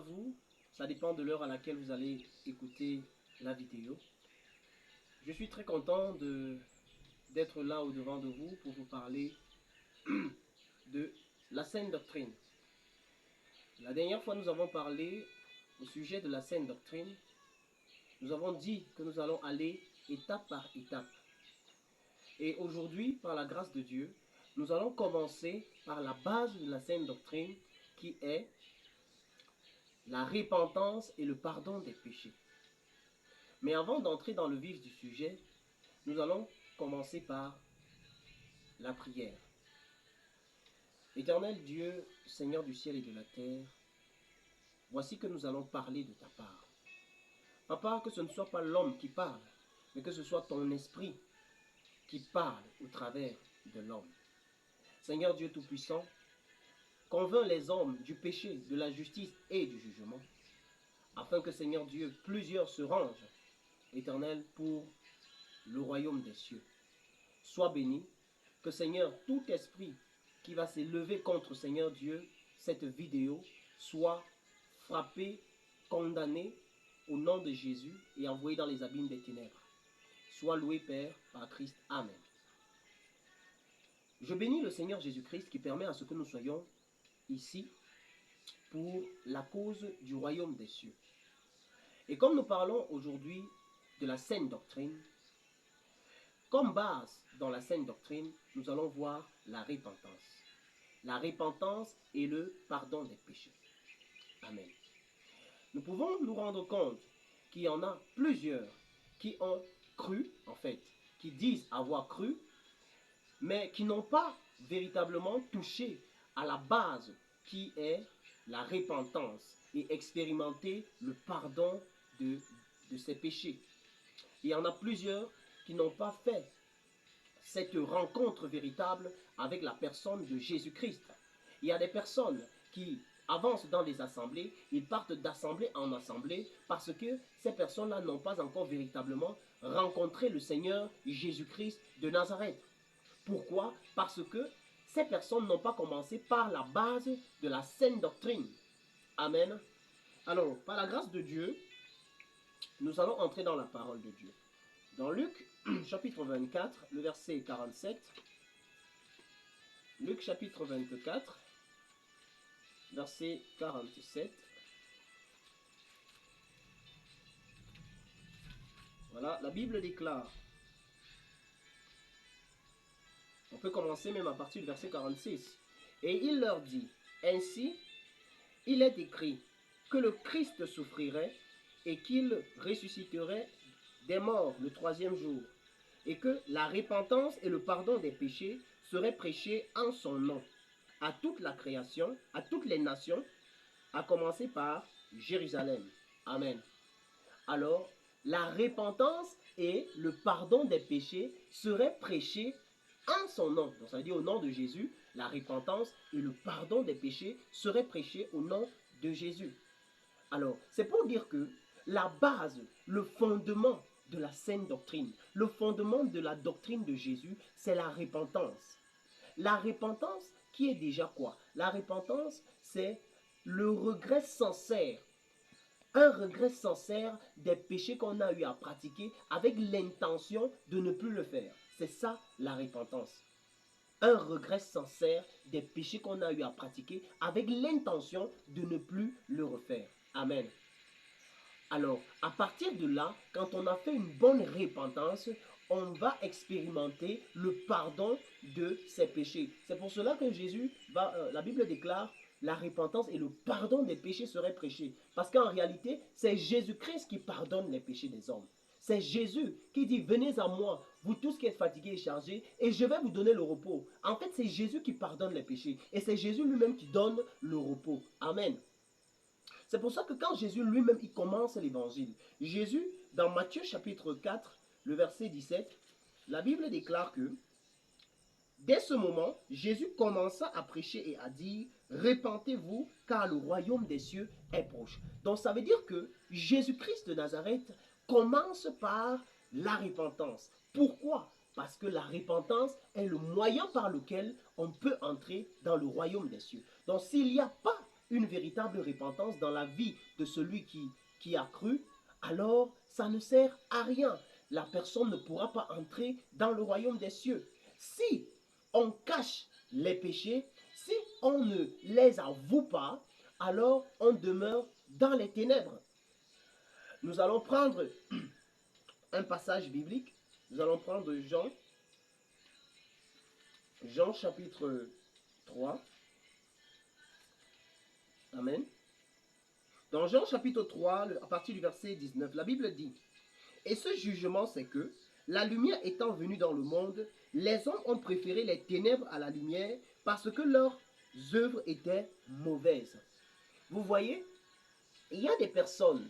Vous, ça dépend de l'heure à laquelle vous allez écouter la vidéo. Je suis très content d'être là au devant de vous pour vous parler de la saine doctrine. La dernière fois, nous avons parlé au sujet de la saine doctrine. Nous avons dit que nous allons aller étape par étape. Et aujourd'hui, par la grâce de Dieu, nous allons commencer par la base de la saine doctrine qui est la repentance et le pardon des péchés. Mais avant d'entrer dans le vif du sujet, nous allons commencer par la prière. Éternel Dieu, Seigneur du ciel et de la terre, voici que nous allons parler de ta part. Papa, que ce ne soit pas l'homme qui parle, mais que ce soit ton esprit qui parle au travers de l'homme. Seigneur Dieu Tout-Puissant, convainc les hommes du péché, de la justice et du jugement, afin que, Seigneur Dieu, plusieurs se rangent, Éternel, pour le royaume des cieux. Sois béni, que Seigneur, tout esprit qui va s'élever contre Seigneur Dieu, cette vidéo, soit frappé, condamné au nom de Jésus et envoyé dans les abîmes des ténèbres. Sois loué, Père, par Christ. Amen. Je bénis le Seigneur Jésus-Christ qui permet à ce que nous soyons ici pour la cause du royaume des cieux. Et comme nous parlons aujourd'hui de la saine doctrine, comme base dans la saine doctrine, nous allons voir la repentance. La repentance et le pardon des péchés. Amen. Nous pouvons nous rendre compte qu'il y en a plusieurs qui ont cru, en fait, qui disent avoir cru, mais qui n'ont pas véritablement touché à la base qui est la repentance et expérimenter le pardon de ces péchés. Il y en a plusieurs qui n'ont pas fait cette rencontre véritable avec la personne de Jésus-Christ. Il y a des personnes qui avancent dans les assemblées, ils partent d'assemblée en assemblée parce que ces personnes-là n'ont pas encore véritablement rencontré le Seigneur Jésus-Christ de Nazareth. Pourquoi? Parce que ces personnes n'ont pas commencé par la base de la saine doctrine. Amen. Alors, par la grâce de Dieu, nous allons entrer dans la parole de Dieu. Dans Luc, chapitre 24, le verset 47, Luc chapitre 24, verset 47. Voilà, la Bible déclare. On peut commencer même à partir du verset 46. Et il leur dit, ainsi, il est écrit que le Christ souffrirait et qu'il ressusciterait des morts le troisième jour, et que la repentance et le pardon des péchés seraient prêchés en son nom à toute la création, à toutes les nations, à commencer par Jérusalem. Amen. Alors, la repentance et le pardon des péchés seraient prêchés en son nom. Donc ça veut dire au nom de Jésus, la repentance et le pardon des péchés seraient prêchés au nom de Jésus. Alors, c'est pour dire que la base, le fondement de la saine doctrine, le fondement de la doctrine de Jésus, c'est la repentance. La repentance qui est déjà quoi? La repentance, c'est le regret sincère. Un regret sincère des péchés qu'on a eu à pratiquer avec l'intention de ne plus le faire. C'est ça la repentance. Un regret sincère des péchés qu'on a eu à pratiquer avec l'intention de ne plus le refaire. Amen. Alors, à partir de là, quand on a fait une bonne repentance, on va expérimenter le pardon de ses péchés. C'est pour cela que la Bible déclare, la repentance et le pardon des péchés seraient prêchés. Parce qu'en réalité, c'est Jésus-Christ qui pardonne les péchés des hommes. C'est Jésus qui dit, venez à moi, vous tous qui êtes fatigués et chargés, et je vais vous donner le repos. En fait, c'est Jésus qui pardonne les péchés. Et c'est Jésus lui-même qui donne le repos. Amen. C'est pour ça que quand Jésus lui-même, il commence l'évangile, Jésus, dans Matthieu chapitre 4, le verset 17, la Bible déclare que, dès ce moment, Jésus commença à prêcher et à dire, repentez-vous, car le royaume des cieux est proche. Donc ça veut dire que Jésus-Christ de Nazareth commence par la repentance. Pourquoi? Parce que la repentance est le moyen par lequel on peut entrer dans le royaume des cieux. Donc s'il n'y a pas une véritable repentance dans la vie de celui qui a cru, alors ça ne sert à rien. La personne ne pourra pas entrer dans le royaume des cieux. Si on cache les péchés, si on ne les avoue pas, alors on demeure dans les ténèbres. Nous allons prendre un passage biblique. Nous allons prendre Jean chapitre 3. Amen. Dans Jean chapitre 3, à partir du verset 19, la Bible dit: et ce jugement, c'est que, la lumière étant venue dans le monde, les hommes ont préféré les ténèbres à la lumière parce que leurs œuvres étaient mauvaises. Vous voyez, il y a des personnes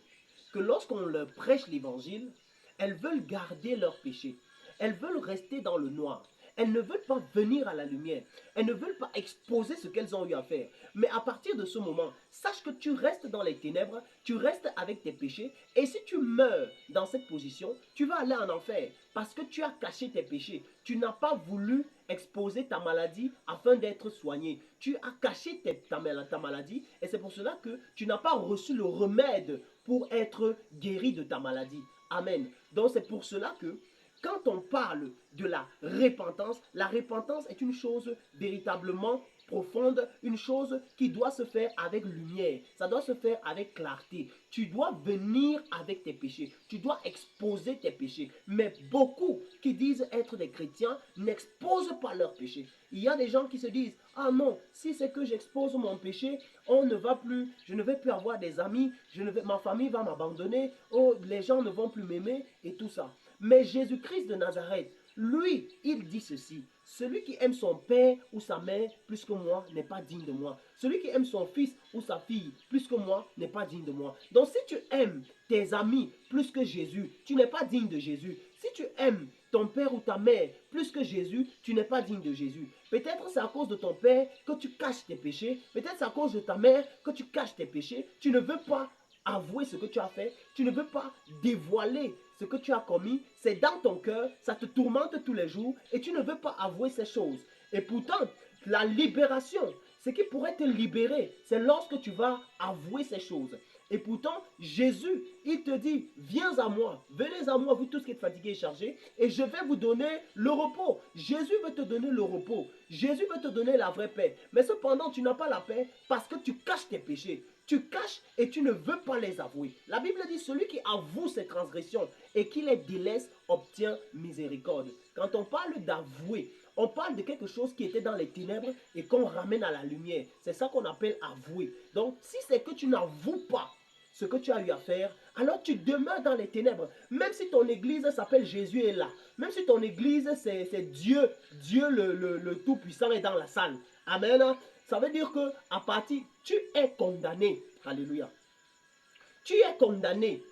que lorsqu'on leur prêche l'évangile, elles veulent garder leur péché. Elles veulent rester dans le noir. Elles ne veulent pas venir à la lumière. Elles ne veulent pas exposer ce qu'elles ont eu à faire. Mais à partir de ce moment, sache que tu restes dans les ténèbres, tu restes avec tes péchés. Et si tu meurs dans cette position, tu vas aller en enfer. Parce que tu as caché tes péchés. Tu n'as pas voulu exposer ta maladie afin d'être soigné. Tu as caché ta maladie. Et c'est pour cela que tu n'as pas reçu le remède pour être guéri de ta maladie. Amen. Donc c'est pour cela que quand on parle de la repentance est une chose véritablement profonde, une chose qui doit se faire avec lumière, ça doit se faire avec clarté. Tu dois venir avec tes péchés, tu dois exposer tes péchés. Mais beaucoup qui disent être des chrétiens n'exposent pas leurs péchés. Il y a des gens qui se disent: ah non, si c'est que j'expose mon péché, je ne vais plus avoir des amis, ma famille va m'abandonner, oh, les gens ne vont plus m'aimer et tout ça. Mais Jésus-Christ de Nazareth, lui, il dit ceci: celui qui aime son père ou sa mère plus que moi n'est pas digne de moi. Celui qui aime son fils ou sa fille plus que moi n'est pas digne de moi. Donc si tu aimes tes amis plus que Jésus, tu n'es pas digne de Jésus. Si tu aimes ton père ou ta mère plus que Jésus, tu n'es pas digne de Jésus. Peut-être c'est à cause de ton père que tu caches tes péchés. Peut-être c'est à cause de ta mère que tu caches tes péchés. Tu ne veux pas avouer ce que tu as fait. Tu ne veux pas dévoiler ce que tu as commis. C'est dans ton cœur, ça te tourmente tous les jours et tu ne veux pas avouer ces choses. Et pourtant, la libération, ce qui pourrait te libérer, c'est lorsque tu vas avouer ces choses. Et pourtant, Jésus, il te dit: viens à moi, venez à moi, vous tous qui êtes fatigués et chargés, et je vais vous donner le repos. Jésus veut te donner le repos. Jésus veut te donner la vraie paix. Mais cependant, tu n'as pas la paix parce que tu caches tes péchés. Tu caches et tu ne veux pas les avouer. La Bible dit: celui qui avoue ses transgressions et qui les délaisse obtient miséricorde. Quand on parle d'avouer, on parle de quelque chose qui était dans les ténèbres et qu'on ramène à la lumière. C'est ça qu'on appelle avouer. Donc, si c'est que tu n'avoues pas ce que tu as eu à faire, alors tu demeures dans les ténèbres. Même si ton église s'appelle Jésus est là, même si ton église c'est Dieu le Tout-Puissant est dans la salle. Amen. Ça veut dire que à partir, tu es condamné. Alléluia. Tu es condamné.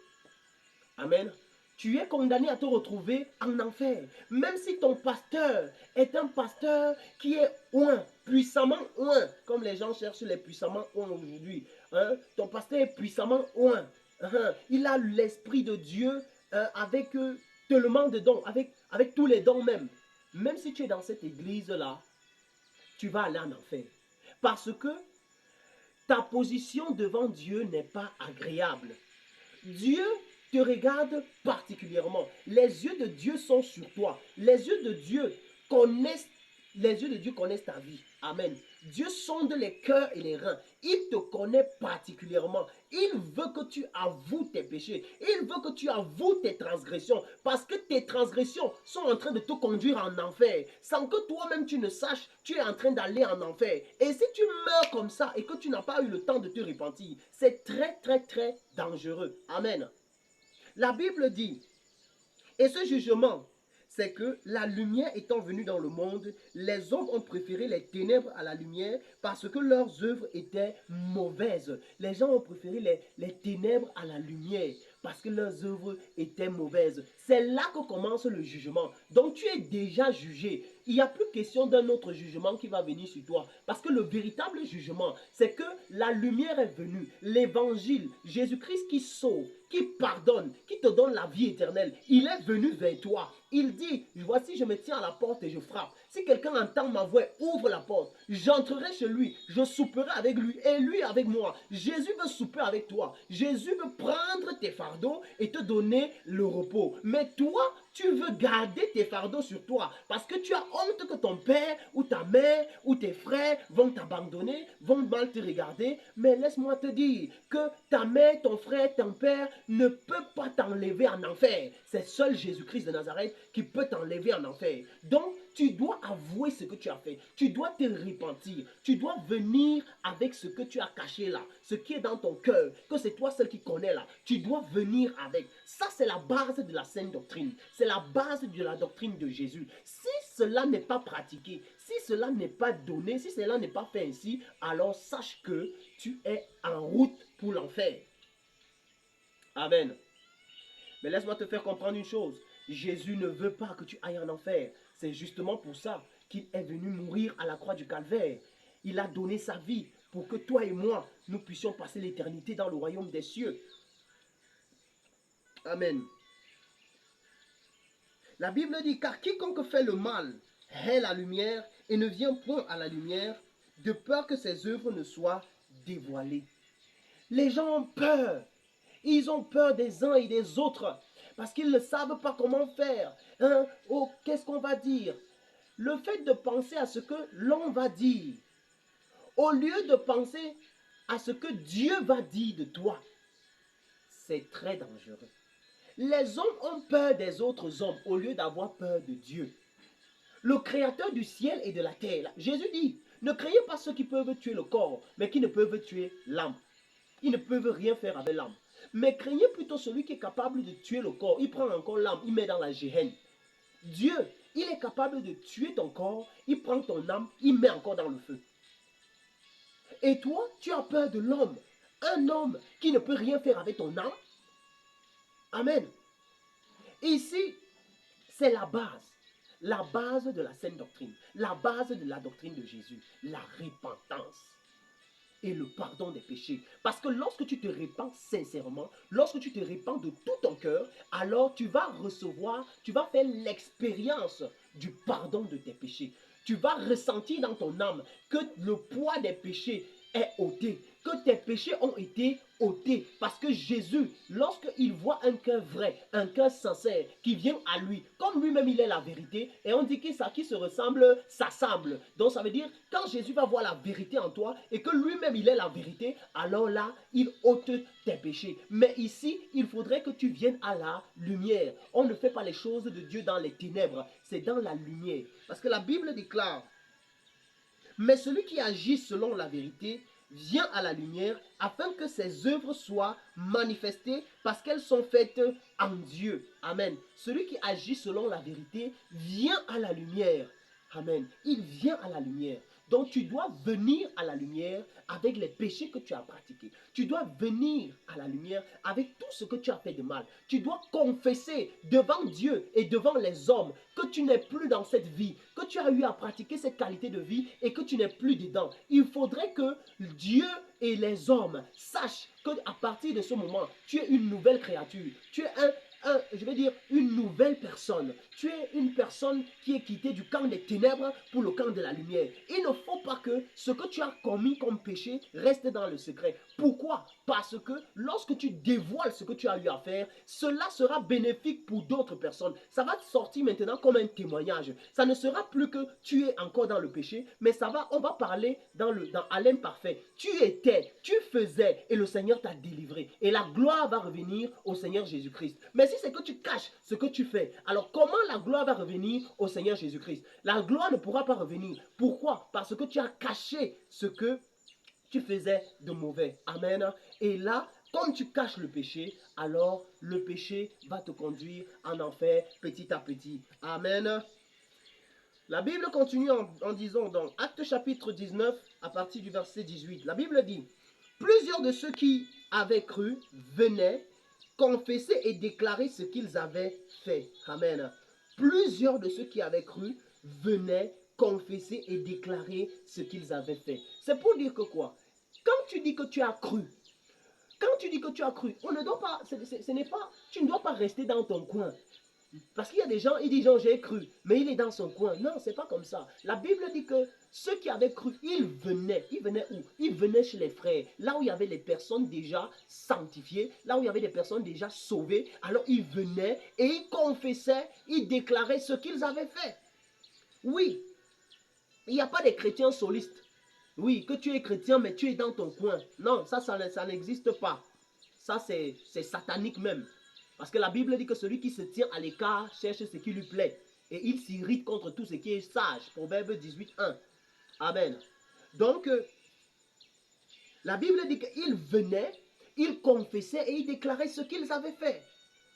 Amen. Tu es condamné à te retrouver en enfer. Même si ton pasteur est un pasteur qui est oint, puissamment oint, comme les gens cherchent les puissamment oint aujourd'hui. Hein? Ton pasteur est puissamment oint. Il a l'Esprit de Dieu avec tellement de dons, avec tous les dons même. Même si tu es dans cette église-là, tu vas aller en enfer. Parce que ta position devant Dieu n'est pas agréable. Dieu te regarde particulièrement. Les yeux de Dieu sont sur toi. Les yeux de Dieu connaissent ta vie. Amen. Dieu sonde les cœurs et les reins. Il te connaît particulièrement. Il veut que tu avoues tes péchés. Il veut que tu avoues tes transgressions. Parce que tes transgressions sont en train de te conduire en enfer. Sans que toi-même tu ne saches, tu es en train d'aller en enfer. Et si tu meurs comme ça et que tu n'as pas eu le temps de te repentir, c'est très très très dangereux. Amen. La Bible dit, et ce jugement, c'est que la lumière étant venue dans le monde, les hommes ont préféré les ténèbres à la lumière parce que leurs œuvres étaient mauvaises. Les gens ont préféré les ténèbres à la lumière parce que leurs œuvres étaient mauvaises. C'est là que commence le jugement. Donc tu es déjà jugé. Il n'y a plus question d'un autre jugement qui va venir sur toi. Parce que le véritable jugement, c'est que la lumière est venue. L'évangile, Jésus-Christ qui sauve, qui pardonne, qui te donne la vie éternelle. Il est venu vers toi. Il dit, voici, je me tiens à la porte et je frappe. Si quelqu'un entend ma voix, ouvre la porte. J'entrerai chez lui, je souperai avec lui et lui avec moi. Jésus veut souper avec toi. Jésus veut prendre tes fardeaux et te donner le repos. Mais toi, tu veux garder tes fardeaux sur toi parce que tu as honte que ton père ou ta mère ou tes frères vont t'abandonner, vont mal te regarder. Mais laisse-moi te dire que ta mère, ton frère, ton père ne peut pas t'enlever en enfer. C'est seul Jésus-Christ de Nazareth qui peut t'enlever en enfer. Donc, tu dois avouer ce que tu as fait. Tu dois te repentir. Tu dois venir avec ce que tu as caché là. Ce qui est dans ton cœur. Que c'est toi seul qui connais là. Tu dois venir avec. Ça, c'est la base de la saine doctrine. C'est la base de la doctrine de Jésus. Si cela n'est pas pratiqué, si cela n'est pas donné, si cela n'est pas fait ainsi, alors sache que tu es en route pour l'enfer. Amen. Mais laisse-moi te faire comprendre une chose. Jésus ne veut pas que tu ailles en enfer. C'est justement pour ça qu'il est venu mourir à la croix du calvaire. Il a donné sa vie pour que toi et moi, nous puissions passer l'éternité dans le royaume des cieux. Amen. La Bible dit, car quiconque fait le mal hait la lumière et ne vient point à la lumière, de peur que ses œuvres ne soient dévoilées. Les gens ont peur. Ils ont peur des uns et des autres parce qu'ils ne savent pas comment faire. Hein? Oh, qu'est-ce qu'on va dire? Le fait de penser à ce que l'on va dire, au lieu de penser à ce que Dieu va dire de toi, c'est très dangereux. Les hommes ont peur des autres hommes au lieu d'avoir peur de Dieu. Le créateur du ciel et de la terre. Jésus dit, ne craignez pas ceux qui peuvent tuer le corps, mais qui ne peuvent tuer l'âme. Ils ne peuvent rien faire avec l'âme. Mais craignez plutôt celui qui est capable de tuer le corps. Il prend encore l'âme, il met dans la géhenne. Dieu, il est capable de tuer ton corps, il prend ton âme, il met encore dans le feu. Et toi, tu as peur de l'homme. Un homme qui ne peut rien faire avec ton âme. Amen. Ici, c'est la base. La base de la saine doctrine. La base de la doctrine de Jésus. La repentance. Et le pardon des péchés. Parce que lorsque tu te répands sincèrement, lorsque tu te répands de tout ton cœur, alors tu vas recevoir, tu vas faire l'expérience du pardon de tes péchés. Tu vas ressentir dans ton âme que le poids des péchés est ôté, que tes péchés ont été ôtés. Parce que Jésus, lorsqu'il voit un cœur vrai, un cœur sincère qui vient à lui, comme lui-même il est la vérité, et on dit que ça qui se ressemble s'assemble. Donc ça veut dire, quand Jésus va voir la vérité en toi et que lui-même il est la vérité, alors là, il ôte tes péchés. Mais ici, il faudrait que tu viennes à la lumière. On ne fait pas les choses de Dieu dans les ténèbres, c'est dans la lumière. Parce que la Bible déclare, mais celui qui agit selon la vérité vient à la lumière afin que ses œuvres soient manifestées parce qu'elles sont faites en Dieu. Amen. Celui qui agit selon la vérité vient à la lumière. Amen. Il vient à la lumière. Donc tu dois venir à la lumière avec les péchés que tu as pratiqués. Tu dois venir à la lumière avec tout ce que tu as fait de mal. Tu dois confesser devant Dieu et devant les hommes que tu n'es plus dans cette vie, que tu as eu à pratiquer cette qualité de vie et que tu n'es plus dedans. Il faudrait que Dieu et les hommes sachent qu'à partir de ce moment, tu es une nouvelle créature. Tu es je vais dire, une nouvelle personne. Tu es une personne qui est quittée du camp des ténèbres pour le camp de la lumière. Il ne faut pas que ce que tu as commis comme péché reste dans le secret. Pourquoi? Parce que lorsque tu dévoiles ce que tu as eu à faire, cela sera bénéfique pour d'autres personnes. Ça va te sortir maintenant comme un témoignage. Ça ne sera plus que tu es encore dans le péché, mais on va parler dans l'imparfait. Tu étais, tu faisais, et le Seigneur t'a délivré. Et la gloire va revenir au Seigneur Jésus-Christ. Mais si c'est que tu caches ce que tu fais, alors comment la gloire va revenir au Seigneur Jésus-Christ? La gloire ne pourra pas revenir. Pourquoi? Parce que tu as caché ce que tu faisais de mauvais. Amen. Et là, comme tu caches le péché, alors le péché va te conduire en enfer petit à petit. Amen. La Bible continue en disant dans Actes chapitre 19, à partir du verset 18, la Bible dit, plusieurs de ceux qui avaient cru venaient confesser et déclarer ce qu'ils avaient fait. Amen. Plusieurs de ceux qui avaient cru venaient confesser et déclarer ce qu'ils avaient fait. C'est pour dire que quoi? Quand tu dis que tu as cru, quand tu dis que tu as cru, on ne doit pas, ce n'est pas, tu ne dois pas rester dans ton coin. Parce qu'il y a des gens, ils disent, genre, j'ai cru, mais il est dans son coin. Non, c'est pas comme ça. La Bible dit que ceux qui avaient cru, ils venaient. Ils venaient où? Ils venaient chez les frères. Là où il y avait les personnes déjà sanctifiées, là où il y avait des personnes déjà sauvées, alors ils venaient et ils confessaient, ils déclaraient ce qu'ils avaient fait. Oui, il n'y a pas de chrétiens solistes. Oui, que tu es chrétien, mais tu es dans ton coin. Non, ça n'existe pas. Ça, c'est satanique même. Parce que la Bible dit que celui qui se tient à l'écart cherche ce qui lui plaît. Et il s'irrite contre tout ce qui est sage. Proverbe 18:1. Amen. Donc, la Bible dit qu'ils venaient, ils confessaient et ils déclaraient ce qu'ils avaient fait.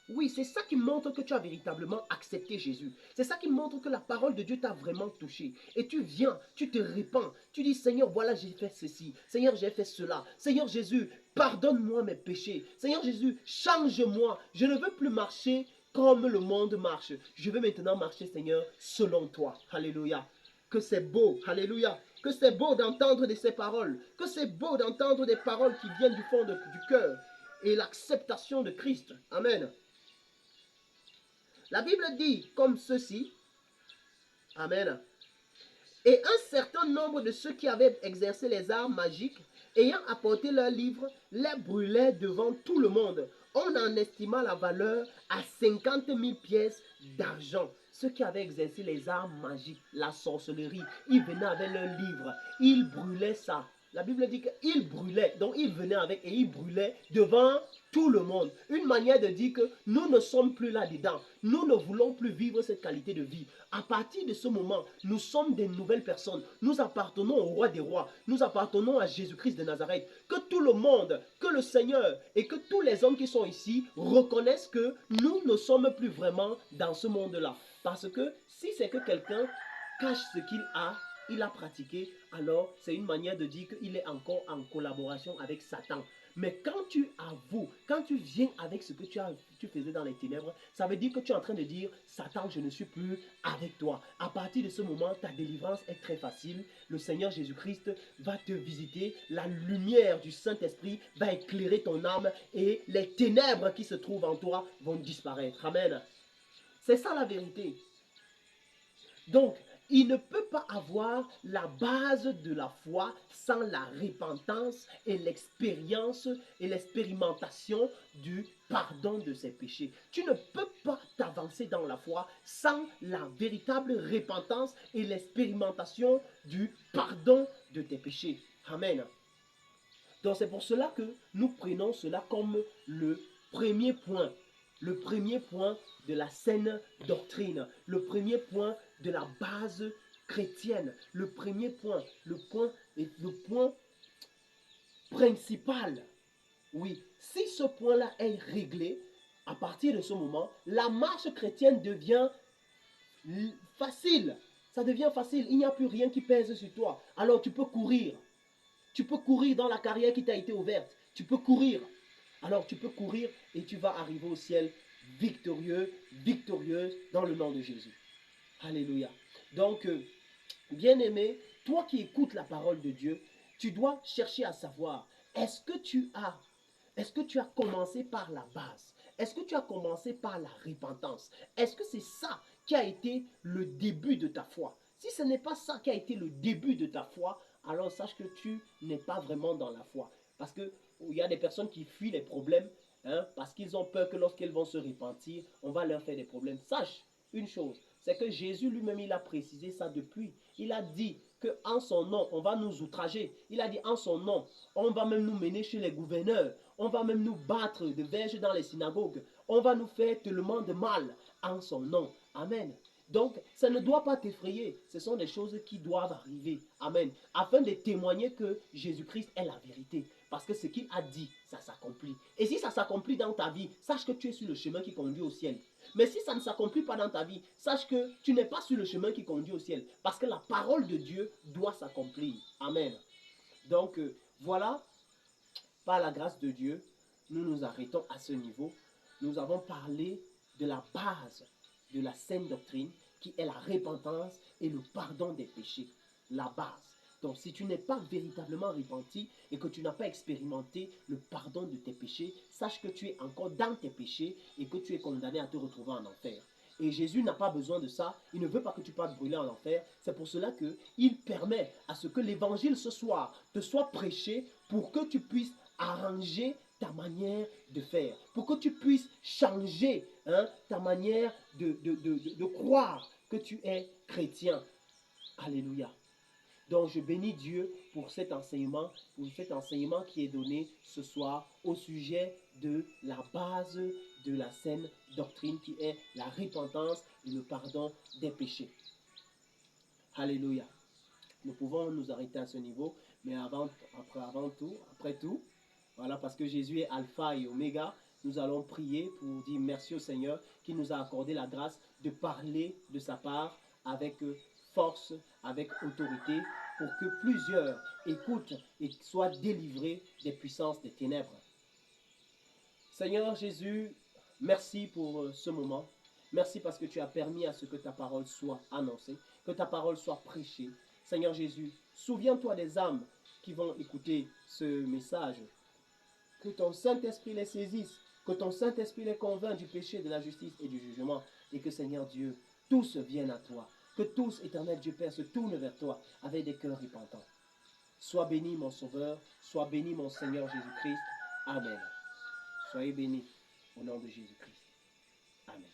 Oui, c'est ça qui montre que tu as véritablement accepté Jésus. C'est ça qui montre que la parole de Dieu t'a vraiment touché. Et tu viens, tu te répands. Tu dis, Seigneur, voilà, j'ai fait ceci. Seigneur, j'ai fait cela. Seigneur Jésus, pardonne-moi mes péchés. Seigneur Jésus, change-moi. Je ne veux plus marcher comme le monde marche. Je veux maintenant marcher, Seigneur, selon toi. Alléluia. Que c'est beau. Alléluia. Que c'est beau d'entendre de ces paroles. Que c'est beau d'entendre des paroles qui viennent du fond du cœur. Et l'acceptation de Christ. Amen. La Bible dit comme ceci, Amen. Et un certain nombre de ceux qui avaient exercé les arts magiques, ayant apporté leurs livres, les brûlaient devant tout le monde. On en estima la valeur à 50 000 pièces d'argent. Ceux qui avaient exercé les arts magiques, la sorcellerie, ils venaient avec leurs livres, ils brûlaient ça. La Bible dit qu'ils brûlaient, donc ils venaient avec et ils brûlaient devant tout le monde. Une manière de dire que nous ne sommes plus là-dedans. Nous ne voulons plus vivre cette qualité de vie. À partir de ce moment, nous sommes des nouvelles personnes. Nous appartenons au roi des rois. Nous appartenons à Jésus-Christ de Nazareth. Que tout le monde, que le Seigneur et que tous les hommes qui sont ici reconnaissent que nous ne sommes plus vraiment dans ce monde-là. Parce que si c'est que quelqu'un cache ce qu'il a, il a pratiqué, alors c'est une manière de dire qu'il est encore en collaboration avec Satan. Mais quand tu avoues, quand tu viens avec ce que tu faisais dans les ténèbres, ça veut dire que tu es en train de dire, Satan, je ne suis plus avec toi. À partir de ce moment, ta délivrance est très facile. Le Seigneur Jésus-Christ va te visiter. La lumière du Saint-Esprit va éclairer ton âme et les ténèbres qui se trouvent en toi vont disparaître. Amen. C'est ça la vérité. Donc, il ne peut pas avoir la base de la foi sans la repentance et l'expérience et l'expérimentation du pardon de ses péchés. Tu ne peux pas t'avancer dans la foi sans la véritable repentance et l'expérimentation du pardon de tes péchés. Amen. Donc c'est pour cela que nous prenons cela comme le premier point. Le premier point de la saine doctrine. Le premier point de la base chrétienne. Le premier point. Le point principal. Oui, si ce point-là est réglé, à partir de ce moment, la marche chrétienne devient facile. Ça devient facile. Il n'y a plus rien qui pèse sur toi. Alors tu peux courir. Tu peux courir dans la carrière qui t'a été ouverte. Tu peux courir. Alors tu peux courir et tu vas arriver au ciel victorieux, victorieuse dans le nom de Jésus. Alléluia. Donc, bien-aimé, toi qui écoutes la parole de Dieu, tu dois chercher à savoir, est-ce que tu as commencé par la base? Est-ce que tu as commencé par la repentance? Est-ce que c'est ça qui a été le début de ta foi? Si ce n'est pas ça qui a été le début de ta foi, alors sache que tu n'es pas vraiment dans la foi. Parce qu'il y a des personnes qui fuient les problèmes, hein, parce qu'ils ont peur que lorsqu'elles vont se repentir, on va leur faire des problèmes. Sache une chose, c'est que Jésus lui-même, il a précisé ça depuis. Il a dit qu'en son nom, on va nous outrager. Il a dit en son nom, on va même nous mener chez les gouverneurs. On va même nous battre de verges dans les synagogues. On va nous faire tellement de mal en son nom. Amen. Donc, ça ne doit pas t'effrayer. Ce sont des choses qui doivent arriver. Amen. Afin de témoigner que Jésus-Christ est la vérité. Parce que ce qu'il a dit, ça s'accomplit. Et si ça s'accomplit dans ta vie, sache que tu es sur le chemin qui conduit au ciel. Mais si ça ne s'accomplit pas dans ta vie, sache que tu n'es pas sur le chemin qui conduit au ciel. Parce que la parole de Dieu doit s'accomplir. Amen. Donc, voilà, par la grâce de Dieu, nous nous arrêtons à ce niveau. Nous avons parlé de la base de la saine doctrine qui est la repentance et le pardon des péchés. La base. Donc si tu n'es pas véritablement repenti et que tu n'as pas expérimenté le pardon de tes péchés, sache que tu es encore dans tes péchés et que tu es condamné à te retrouver en enfer. Et Jésus n'a pas besoin de ça. Il ne veut pas que tu partes brûler en enfer. C'est pour cela qu'il permet à ce que l'évangile ce soir te soit prêché pour que tu puisses arranger ta manière de faire, pour que tu puisses changer ta manière de croire que tu es chrétien. Alléluia. Donc je bénis Dieu pour cet enseignement qui est donné ce soir au sujet de la base de la saine doctrine qui est la repentance et le pardon des péchés. Alléluia. Nous pouvons nous arrêter à ce niveau, mais après tout, voilà, parce que Jésus est alpha et oméga, nous allons prier pour dire merci au Seigneur qui nous a accordé la grâce de parler de sa part avec force, avec autorité, pour que plusieurs écoutent et soient délivrés des puissances des ténèbres. Seigneur Jésus, merci pour ce moment. Merci parce que tu as permis à ce que ta parole soit annoncée, que ta parole soit prêchée. Seigneur Jésus, souviens-toi des âmes qui vont écouter ce message. Que ton Saint-Esprit les saisisse, que ton Saint-Esprit les convainc du péché, de la justice et du jugement. Et que Seigneur Dieu, tous viennent à toi. Que tous, éternel Dieu Père, se tournent vers toi avec des cœurs repentants. Sois béni mon Sauveur, sois béni mon Seigneur Jésus-Christ. Amen. Soyez bénis au nom de Jésus-Christ. Amen.